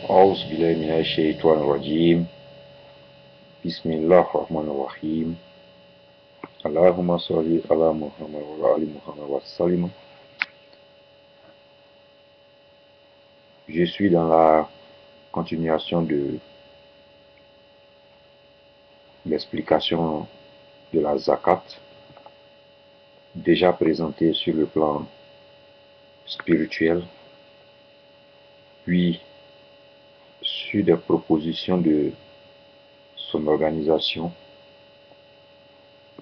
أعوذ بالله من الشيطان الرجيم بسم الله الرحمن الرحيم اللهم صل على محمد وعلى آل محمد وسلم. Je suis dans la continuation de l'explication de la zakat, déjà présentée sur le plan spirituel, puis sur des propositions de son organisation.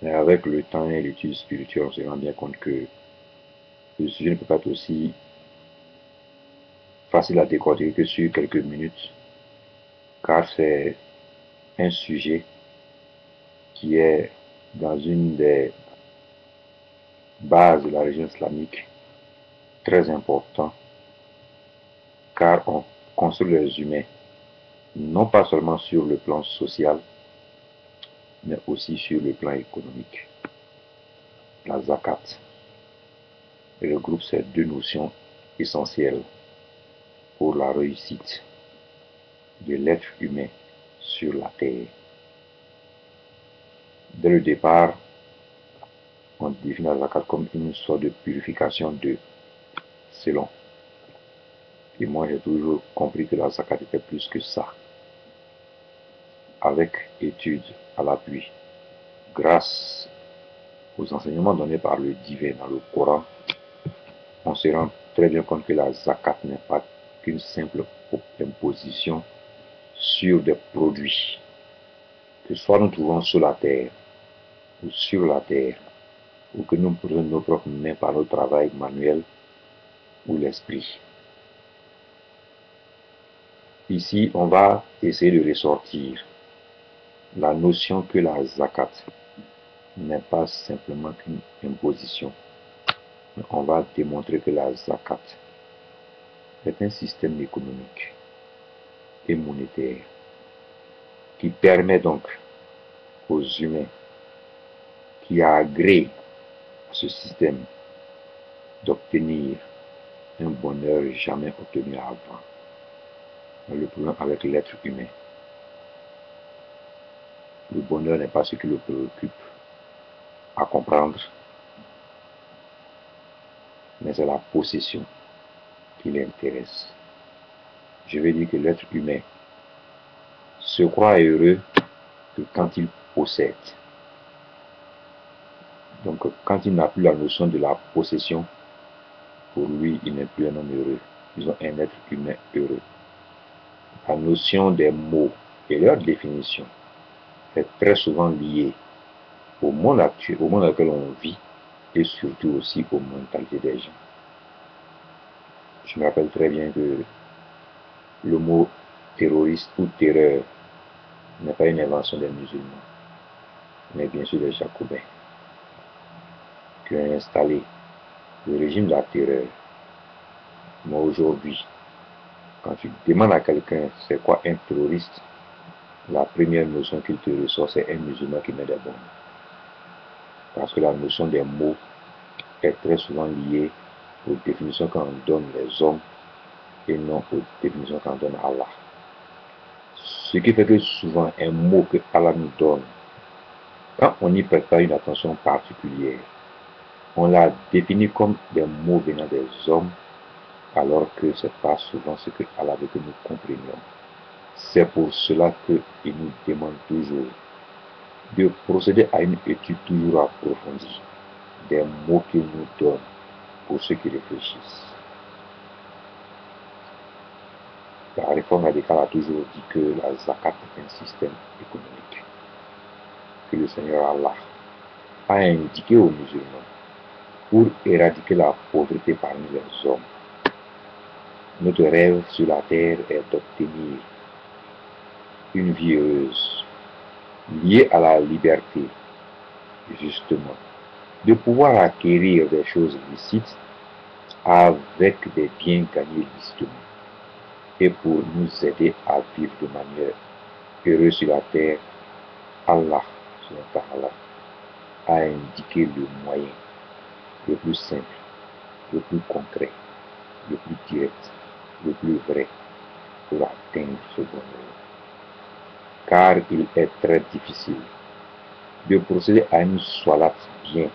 Mais avec le temps et l'étude spirituelle, on se rend bien compte que le sujet ne peut pas être aussi facile à décortiquer que sur quelques minutes, car c'est un sujet qui est dans une des bases de la religion islamique très important, car on construit les humains non pas seulement sur le plan social, mais aussi sur le plan économique. La zakat regroupe ces deux notions essentielles pour la réussite de l'être humain sur la terre. Dès le départ, on définit la zakat comme une sorte de purification de selon. Et moi, j'ai toujours compris que la zakat était plus que ça. Avec études à l'appui, grâce aux enseignements donnés par le divin dans le Coran, on se rend très bien compte que la zakat n'est pas qu'une simple imposition sur des produits que soit nous trouvons sur la terre ou sur la terre, ou que nous prenons nos propres mains par notre travail manuel ou l'esprit. Ici, on va essayer de ressortir la notion que la zakat n'est pas simplement qu'une imposition. On va démontrer que la zakat est un système économique et monétaire qui permet donc aux humains qui agréent à ce système d'obtenir un bonheur jamais obtenu avant. Le problème avec l'être humain, le bonheur n'est pas ce qui le préoccupe à comprendre, mais c'est la possession qui l'intéresse. Je veux dire que l'être humain se croit heureux que quand il possède. Donc quand il n'a plus la notion de la possession, pour lui, il n'est plus un homme heureux. Ils ont un être humain heureux. La notion des mots et leur définition est très souvent liée au monde actuel, au monde dans lequel on vit, et surtout aussi aux mentalités des gens. Je me rappelle très bien que le mot terroriste ou terreur n'est pas une invention des musulmans, mais bien sûr des jacobins, qui ont installé le régime de la terreur. Mais aujourd'hui, quand tu demandes à quelqu'un c'est quoi un terroriste, la première notion qu'il te ressort, c'est un musulman qui met des bombes. Parce que la notion des mots est très souvent liée aux définitions qu'en donnent les hommes et non aux définitions qu'en donne Allah. Ce qui fait que souvent un mot que Allah nous donne, quand on n'y prête pas une attention particulière, on l'a défini comme des mots venant des hommes, alors que ce n'est pas souvent ce que Allah veut que nous comprenions. C'est pour cela qu'il nous demande toujours de procéder à une étude toujours approfondie des mots qu'il nous donne pour ceux qui réfléchissent. La réforme radicale a toujours dit que la zakat est un système économique que le Seigneur Allah a indiqué aux musulmans pour éradiquer la pauvreté parmi les hommes. Notre rêve sur la terre est d'obtenir une vie heureuse, liée à la liberté, justement, de pouvoir acquérir des choses licites avec des biens gagnés licitement, et pour nous aider à vivre de manière heureuse sur la terre. Allah a indiqué le moyen le plus simple, le plus concret, le plus direct, le plus vrai, pour atteindre ce bonheur. Car il est très difficile de procéder à une soilate bien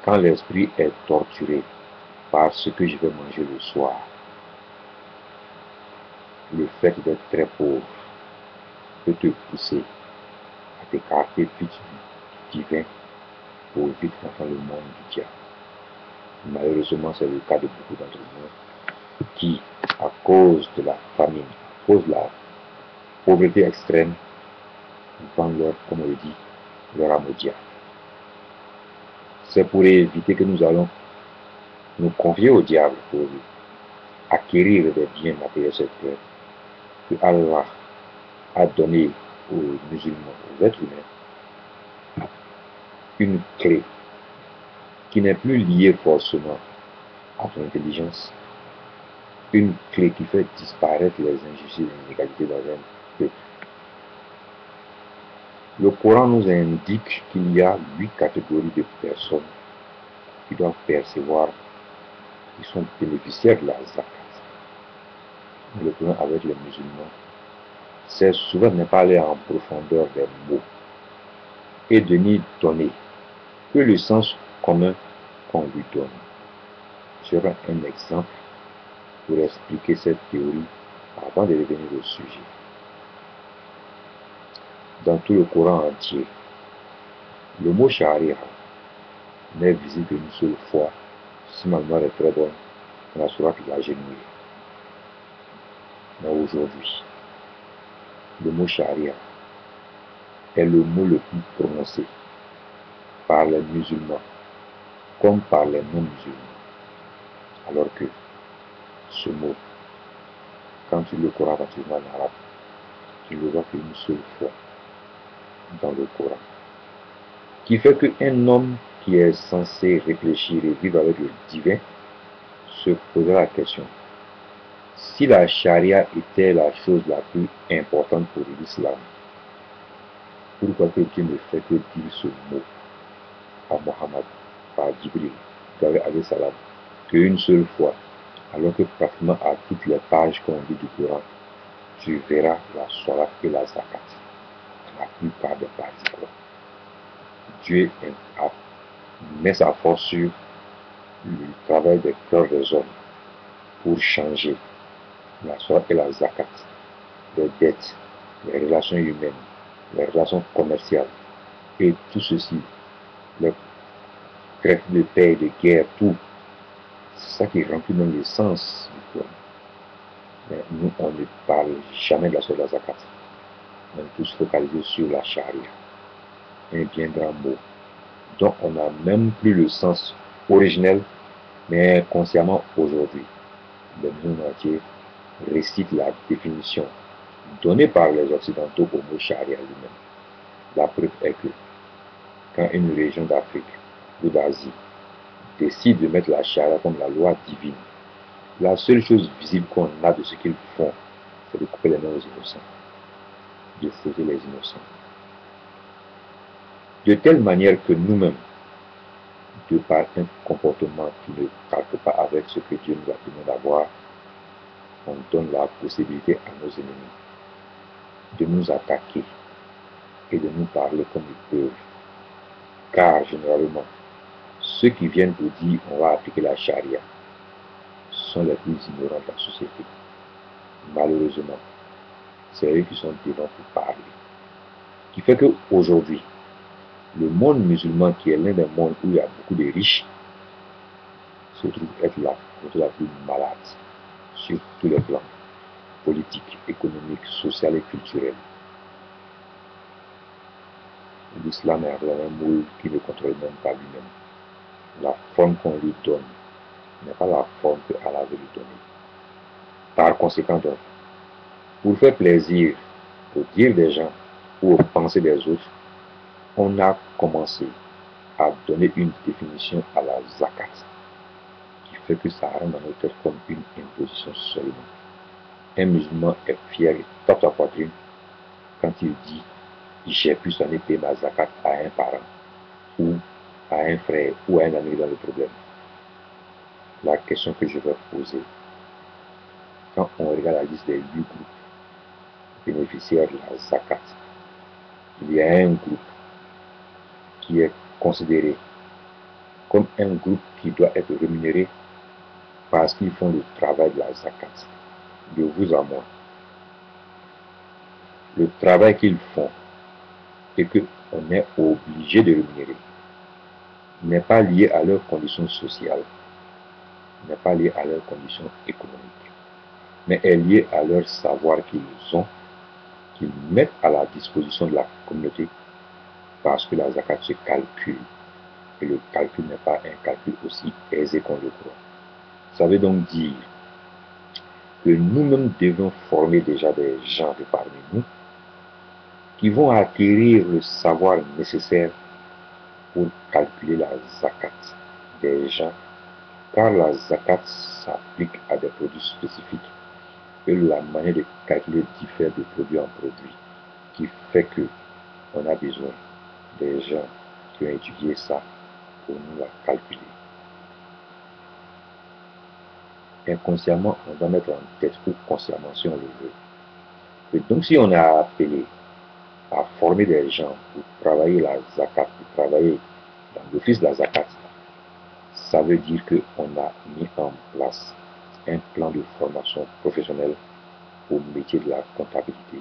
quand l'esprit est torturé par ce que je vais manger le soir. Le fait d'être très pauvre peut te pousser à t'écarter vite du divin pour vite dans le monde du diable. Malheureusement, c'est le cas de beaucoup d'entre nous qui, à cause de la famine, à cause de la pauvreté extrême, vendent leur, comme on le dit, leur âme au diable. C'est pour éviter que nous allons nous confier au diable pour acquérir des biens matériels sur terre que Allah a donné aux musulmans, aux êtres humains, une clé qui n'est plus liée forcément à ton intelligence, une clé qui fait disparaître les injustices et les inégalités dans un peuple. Le Coran nous indique qu'il y a 8 catégories de personnes qui doivent percevoir, qui sont bénéficiaires de la zakat. Le problème avec les musulmans, c'est souvent de ne pas aller en profondeur des mots et de n'y donner que le sens commun qu'on lui donne. J'aurai un exemple pour expliquer cette théorie avant de revenir au sujet. Dans tout le Coran entier, le mot charia n'est visible qu'une seule fois, si ma mémoire est très bonne, dans la sourate de la Genouille. Mais aujourd'hui, le mot charia est le mot le plus prononcé par les musulmans comme par les non-musulmans. Alors que ce mot, quand tu le Coran en arabe, tu le vois qu'une seule fois dans le Coran. Qui fait qu'un homme qui est censé réfléchir et vivre avec le divin se posera la question: si la charia était la chose la plus importante pour l'islam, pourquoi que Dieu ne fait que dire ce mot à Mohammed par Jibril, alayhi salam, qu'une seule fois, alors que pratiquement à toutes les pages qu'on lit du Coran, tu verras la sourate et la zakat, la plupart des parties. Dieu met sa force sur le travail des cœurs des hommes pour changer la sourate et la zakat, les dettes, les relations humaines, les relations commerciales, et tout ceci, le traités de paix et de guerre, tout. C'est ça qui remplit même le sens du Coran. Mais nous, on ne parle jamais de la sourate de la zakat. On est tous focalisés sur la charia, un bien grand mot, dont on n'a même plus le sens originel, mais inconsciemment aujourd'hui. Le monde entier récite la définition donnée par les Occidentaux au mot charia lui-même. La preuve est que quand une région d'Afrique ou d'Asie décide de mettre la charia comme la loi divine, la seule chose visible qu'on a de ce qu'ils font, c'est de couper les mains aux innocents, de fouetter les innocents. De telle manière que nous-mêmes, de par un comportement qui ne calque pas avec ce que Dieu nous a demandé d'avoir, on donne la possibilité à nos ennemis de nous attaquer et de nous parler comme ils peuvent. Car généralement, ceux qui viennent vous dire on va appliquer la charia sont les plus ignorants de la société. Malheureusement, c'est eux qui sont devant pour parler. Qui fait qu'aujourd'hui, le monde musulman, qui est l'un des mondes où il y a beaucoup de riches, se trouve être la plus malade sur tous les plans, politiques, économiques, social et culturel. L'islam est un moule qui ne contrôle même pas lui-même. La forme qu'on lui donne n'est pas la forme que Allah veut lui donner. Par conséquent, donc, pour faire plaisir aux dires des gens ou aux pensées des autres, on a commencé à donner une définition à la zakat, qui fait que ça rentre dans notre tête comme une imposition seulement. Un musulman est fier et tape sa poitrine quand il dit: j'ai pu sonner payer ma zakat à un parent, ou à un frère, ou à un ami dans le problème. La question que je vais poser, Quand on regarde la liste des 8 groupes bénéficiaires de la zakat, il y a un groupe qui est considéré comme un groupe qui doit être rémunéré parce qu'ils font le travail de la zakat. De vous à moi, le travail qu'ils font et qu'on est obligé de rémunérer n'est pas lié à leurs conditions sociales, n'est pas lié à leurs conditions économiques, mais est lié à leur savoir qu'ils ont, qu'ils mettent à la disposition de la communauté parce que la zakat se calcule. Et le calcul n'est pas un calcul aussi aisé qu'on le croit. Ça veut donc dire que nous-mêmes devons former déjà des gens de parmi nous qui vont acquérir le savoir nécessaire pour calculer la zakat des gens, car la zakat s'applique à des produits spécifiques et la manière de calculer diffère de produit en produit, qui fait que on a besoin des gens qui ont étudié ça pour nous la calculer. Inconsciemment, on va mettre en tête, ou consciemment si on le veut. Et donc si on a appelé à former des gens pour travailler la zakat, pour travailler dans l'office de la zakat, ça veut dire qu'on a mis en place un plan de formation professionnelle au métier de la comptabilité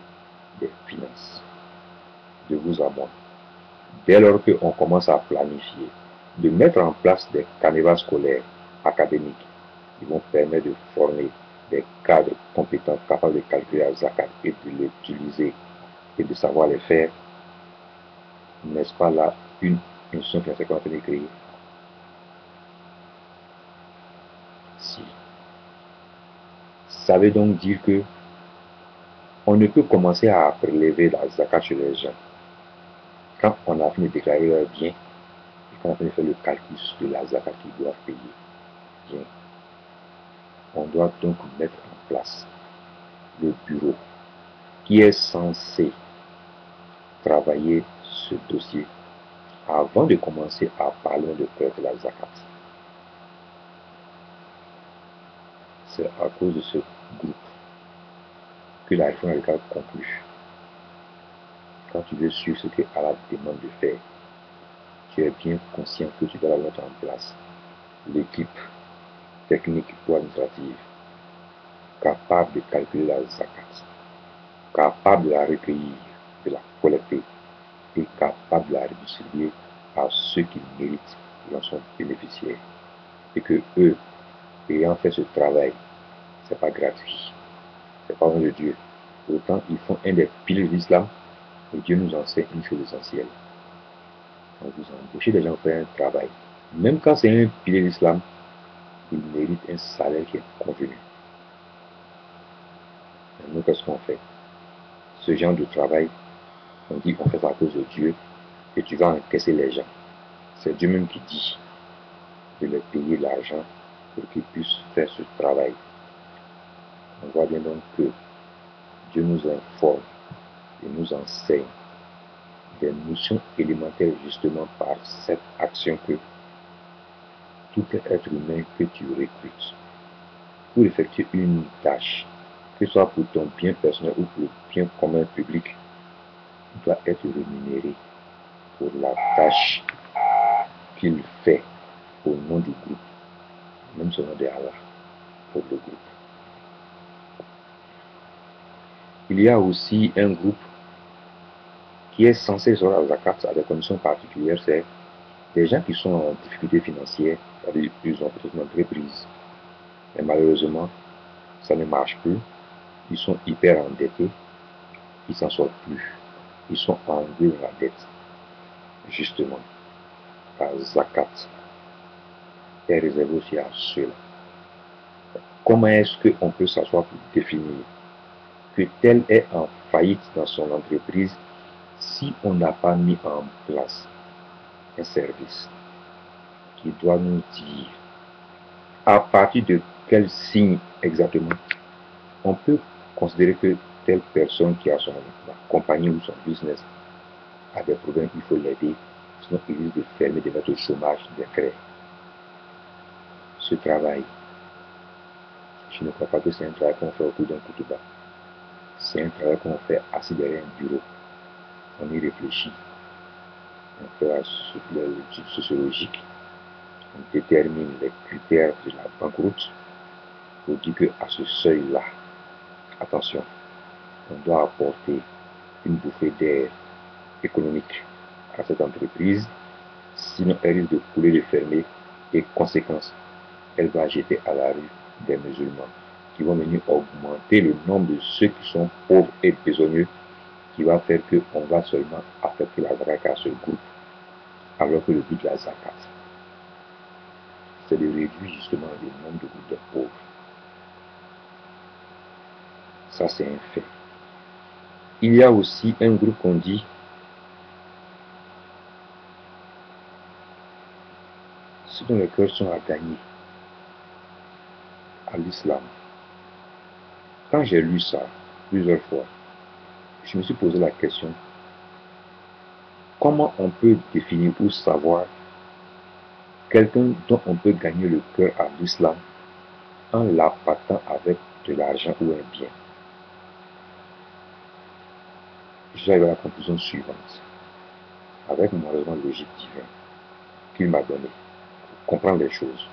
des finances. De vous à moi. Dès lors qu'on commence à planifier, de mettre en place des canevas scolaires, académiques, qui vont permettre de former des cadres compétents capables de calculer la zakat et de l'utiliser et de savoir les faire, n'est-ce pas là une institution qui est en train de créer? Si. Ça veut donc dire que on ne peut commencer à prélever la zakat chez les gens quand on a fini de déclarer leurs biens et qu'on a fini de faire le calcul de la zakat qu'ils doivent payer. Bien. On doit donc mettre en place le bureau qui est censé travailler ce dossier avant de commencer à parler de collecter la zakat. C'est à cause de ce groupe que la réforme radicale conclut. Quand tu veux suivre ce que Allah demande de faire, tu es bien conscient que tu dois mettre en place l'équipe technique ou administrative capable de calculer la zakat, capable de la recueillir, de la collecter et capable de la redistribuer à ceux qui méritent et en sont bénéficiaires. Et que eux, ayant fait ce travail, ce n'est pas gratuit, c'est pas loin de Dieu. Autant ils font un des piliers de l'islam et Dieu nous enseigne une chose essentielle. Quand vous embauchez des gens pour faire un travail, même quand c'est un pilier de l'islam, ils méritent un salaire qui est convenu. Et nous, qu'est-ce qu'on fait? Ce genre de travail, on dit qu'on fait ça à cause de Dieu et tu vas encaisser les gens. C'est Dieu même qui dit de leur payer l'argent pour qu'ils puissent faire ce travail. On voit bien donc que Dieu nous informe et nous enseigne des notions élémentaires justement par cette action que tout être humain que tu recrutes pour effectuer une tâche, que ce soit pour ton bien personnel ou pour le bien commun public, doit être rémunéré pour la tâche qu'il fait au nom du groupe, même selon de Allah, pour le groupe. Il y a aussi un groupe qui est censé recevoir la zakat à des conditions particulières, c'est des gens qui sont en difficulté financière, c'est-à-dire ils ont peut-être une entreprise, mais malheureusement, ça ne marche plus, ils sont hyper endettés, ils s'en sortent plus, ils sont englués dans la dette. Justement, la zakat est réservée aussi à ceux-là. Comment est-ce qu'on peut s'asseoir pour définir que tel est en faillite dans son entreprise si on n'a pas mis en place un service qui doit nous dire à partir de quel signe exactement on peut considérer que telle personne qui a son compagnie ou son business a des problèmes, il faut l'aider, sinon il risque de fermer, de mettre au chômage des frais. Ce travail Je ne crois pas que c'est un travail qu'on fait autour d'un couteau bas. C'est un travail qu'on fait assis derrière un bureau. On y réfléchit. On fait l'étude sociologique. On détermine les critères de la banqueroute pour dire qu'à ce seuil-là, attention, on doit apporter une bouffée d'air économique à cette entreprise, sinon elle risque de couler, de fermer, et conséquence, elle va jeter à la rue des musulmans qui vont venir augmenter le nombre de ceux qui sont pauvres et besogneux, qui va faire qu'on va seulement affecter la zakat à ce groupe, alors que le but de la zakat, c'est de réduire justement le nombre de groupes de pauvres. Ça, c'est un fait. Il y a aussi un groupe qu'on dit ceux dont les cœurs sont à gagner à l'islam. Quand j'ai lu ça plusieurs fois, je me suis posé la question, comment on peut définir ou savoir quelqu'un dont on peut gagner le cœur à l'islam en l'appâtant avec de l'argent ou un bien? J'arrive à la conclusion suivante, avec mon raisonnement logique divin qu'il m'a donné pour comprendre les choses.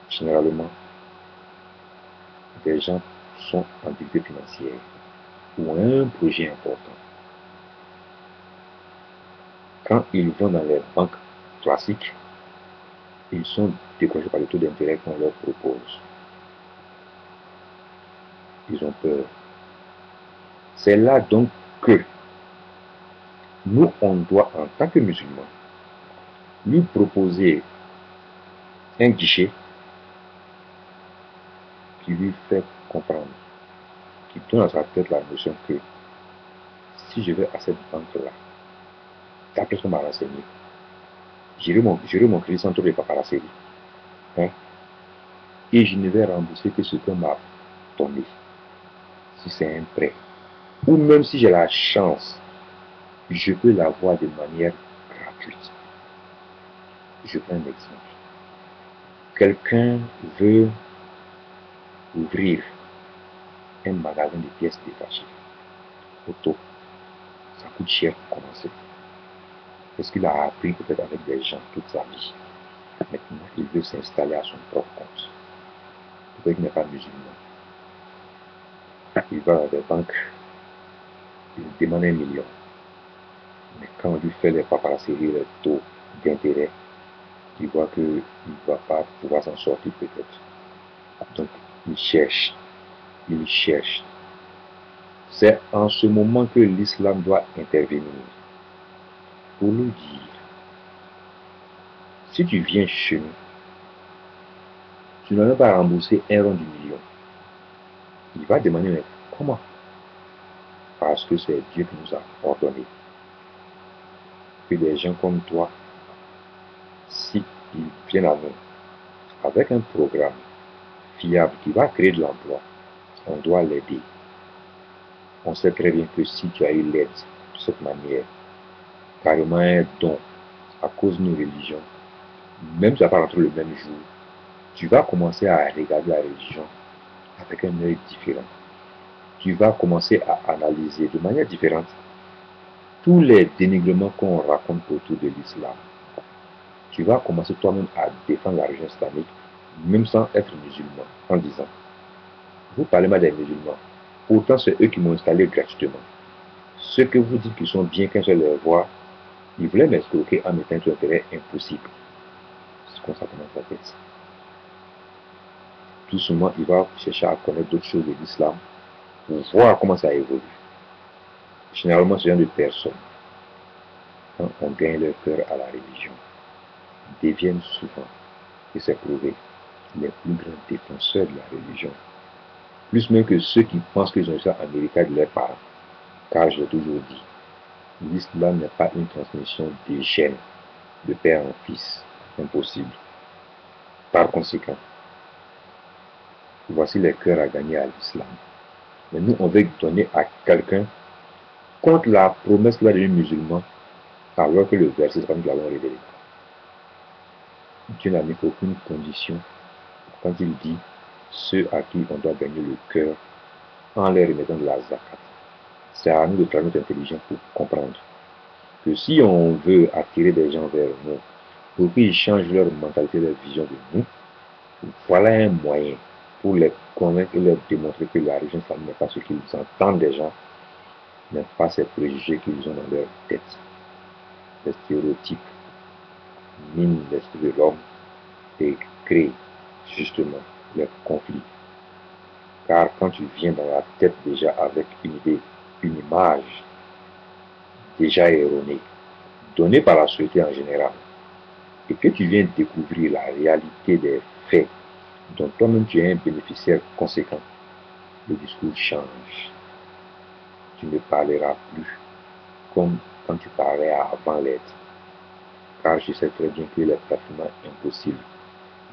Généralement, des gens sont en difficulté financière ou ont un projet important. Quand ils vont dans les banques classiques, ils sont découragés par le taux d'intérêt qu'on leur propose. Ils ont peur. C'est là donc que nous, on doit, en tant que musulmans, lui proposer un guichet qui lui fait comprendre, qui donne à sa tête la notion que si je vais à cette banque-là, d'après ce qu'on m'a renseigné, j'aurai mon crédit sans trop de paparasserie. Hein? Et je ne vais rembourser que ce qu'on m'a donné, si c'est un prêt. Ou même si j'ai la chance, je peux l'avoir de manière gratuite. Je prends un exemple. Quelqu'un veut ouvrir un magasin de pièces détachées. Auto, ça coûte cher pour commencer. Parce qu'il a appris peut-être avec des gens toute sa vie. Maintenant, il veut s'installer à son propre compte. Peut-être qu'il n'est pas musulman. Il va dans des banques, il demande 1 million. Mais quand on lui fait les paparasseries, les taux d'intérêt, il voit qu'il ne va pas pouvoir s'en sortir peut-être. Donc, il cherche. Il cherche. C'est en ce moment que l'islam doit intervenir pour nous dire, si tu viens chez nous, tu n'en as pas remboursé un rond du million. Il va demander, mais comment? Parce que c'est Dieu qui nous a ordonné que des gens comme toi, si ils viennent à nous avec un programme fiable qui va créer de l'emploi, on doit l'aider. On sait très bien que si tu as eu l'aide de cette manière, carrément un don à cause de nos religions, même si tu n'as pas rentré le même jour, tu vas commencer à regarder la religion avec un œil différent. Tu vas commencer à analyser de manière différente tous les dénigrements qu'on raconte autour de l'islam. Tu vas commencer toi-même à défendre la religion islamique, même sans être musulman, en disant, vous parlez mal des musulmans, pourtant c'est eux qui m'ont installé gratuitement. Ceux que vous dites qu'ils sont bien quand je les vois, ils voulaient m'escroquer en mettant un intérêt impossible. C'est comme ça qu'on a fait ça. Tout simplement, il va chercher à connaître d'autres choses de l'islam pour voir comment ça évolue. Généralement, ce genre de personnes, quand on gagne leur cœur à la religion, deviennent souvent, et c'est prouvé, les plus grands défenseurs de la religion. Plus même que ceux qui pensent qu'ils ont ça en héritage de leurs parents. Car je l'ai toujours dit, l'islam n'est pas une transmission des gènes de père en fils. Impossible. Par conséquent, voici les cœurs à gagner à l'islam. Mais nous, on veut donner à quelqu'un contre la promesse qu'il a donnée musulman, alors que le verset, c'est pas nous qui l'avons révélé. Dieu n'a mis aucune condition quand il dit ceux à qui on doit gagner le cœur en les remettant de la zakat. C'est à nous de travailler notre intelligence pour comprendre que si on veut attirer des gens vers nous, pour qu'ils changent leur mentalité, leur vision de nous, voilà un moyen pour les convaincre et leur démontrer que la religion, ça n'est pas ce qu'ils entendent des gens, mais pas ces préjugés qu'ils ont dans leur tête. Les stéréotypes minent l'esprit de l'homme et créent justement les conflits. Car quand tu viens dans la tête déjà avec une idée, une image déjà erronée, donnée par la société en général, et que tu viens découvrir la réalité des faits dont toi-même tu es un bénéficiaire conséquent, le discours change. Tu ne parleras plus comme quand tu parlais avant l'être. Car je sais très bien qu'il est pratiquement impossible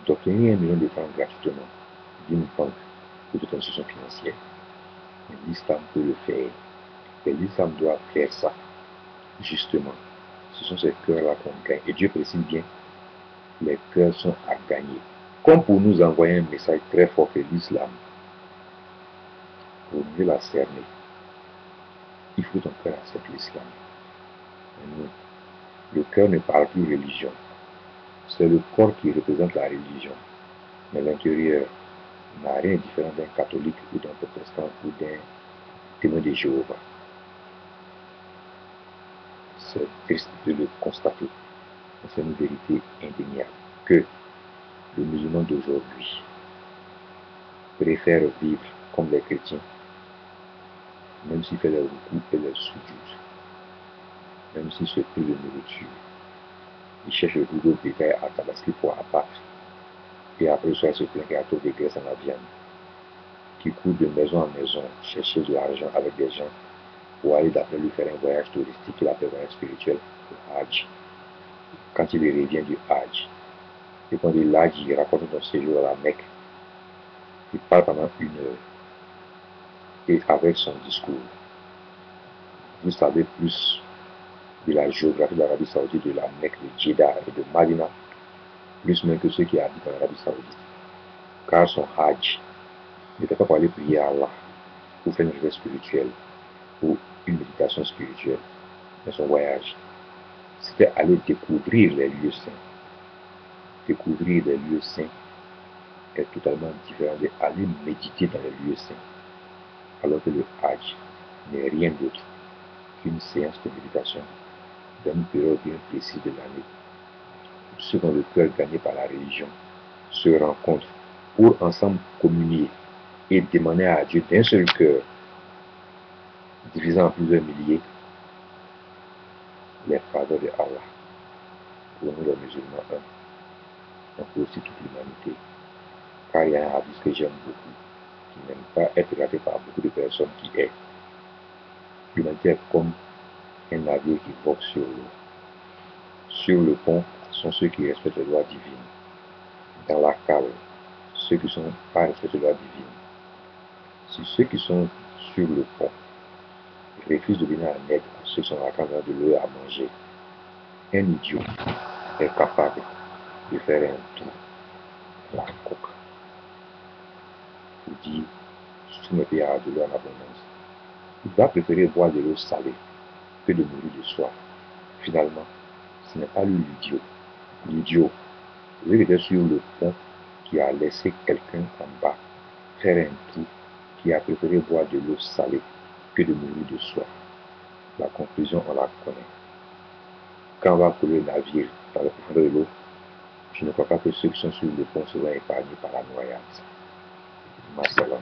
d'obtenir 1 million de francs gratuitement d'une banque ou d'une institution financière. Mais l'islam peut le faire. Et l'islam doit faire ça. Justement, ce sont ces cœurs-là qu'on gagne. Et Dieu précise bien, les cœurs sont à gagner. Comme pour nous envoyer un message très fort que l'islam, pour mieux la cerner, il faut ton cœur accepter l'islam. Le cœur ne parle plus religion. C'est le corps qui représente la religion. Mais l'intérieur n'a rien de différent d'un catholique ou d'un protestant ou d'un témoin de Jéhovah. C'est triste de le constater. C'est une vérité indéniable que le musulman d'aujourd'hui préfère vivre comme les chrétiens, même s'il fait les recours et les soudures, même s'il se prive de nourriture. Il cherche le boulot bétail à Tabaski pour abattre. Et après ça, il se plaint qu'il y a trop de graisse en la viande. Qui court de maison en maison, chercher de l'argent avec des gens pour aller d'après lui faire un voyage touristique qu'il appelle un voyage spirituel, le Hajj. Quand il revient du Hajj, et quand il Hajj, il raconte son séjour à la Mecque, il parle pendant 1 heure. Et avec son discours, vous savez plus de la géographie de l'Arabie Saoudite, de la Mecque, de Jeddah et de Madina, plus même que ceux qui habitent en Arabie Saoudite. Car son Hajj n'était pas pour aller prier à Allah, pour faire une retraite spirituelle, ou une méditation spirituelle, mais son voyage, c'était aller découvrir les lieux saints. Découvrir les lieux saints est totalement différent d'aller méditer dans les lieux saints. Alors que le Hajj n'est rien d'autre qu'une séance de méditation dans une période bien précise de l'année. Ceux qui ont le cœur gagné par la religion se rencontrent pour ensemble communier et demander à Dieu d'un seul cœur, divisé en plusieurs milliers, les faveurs de Allah. Pour nous les musulmans, mais pour aussi toute l'humanité. Car il y a un hadith que j'aime beaucoup, qui n'aime pas être regardé par beaucoup de personnes, qui est l'humanité est comme un navire qui vogue sur l'eau. Sur le pont sont ceux qui respectent les lois divines. Dans la cale, ceux qui ne sont pas respectés les lois divines. Si ceux qui sont sur le pont refusent de venir en aide à ceux qui sont à la cale de l'eau à manger, un idiot est capable de faire un tour à la coque pour dire tous mes pays à de l'eau en abondance. Il va préférer boire de l'eau salée que de mourir de soif. Finalement, ce n'est pas lui l'idiot. L'idiot, lui était sur le pont qui a laissé quelqu'un en bas faire un trou, qui a préféré boire de l'eau salée que de mourir de soif. La conclusion, on la connaît. Quand on va couler le navire dans le profondeur de l'eau, je ne crois pas que ceux qui sont sur le pont seront épargnés par la noyade. Ma salam.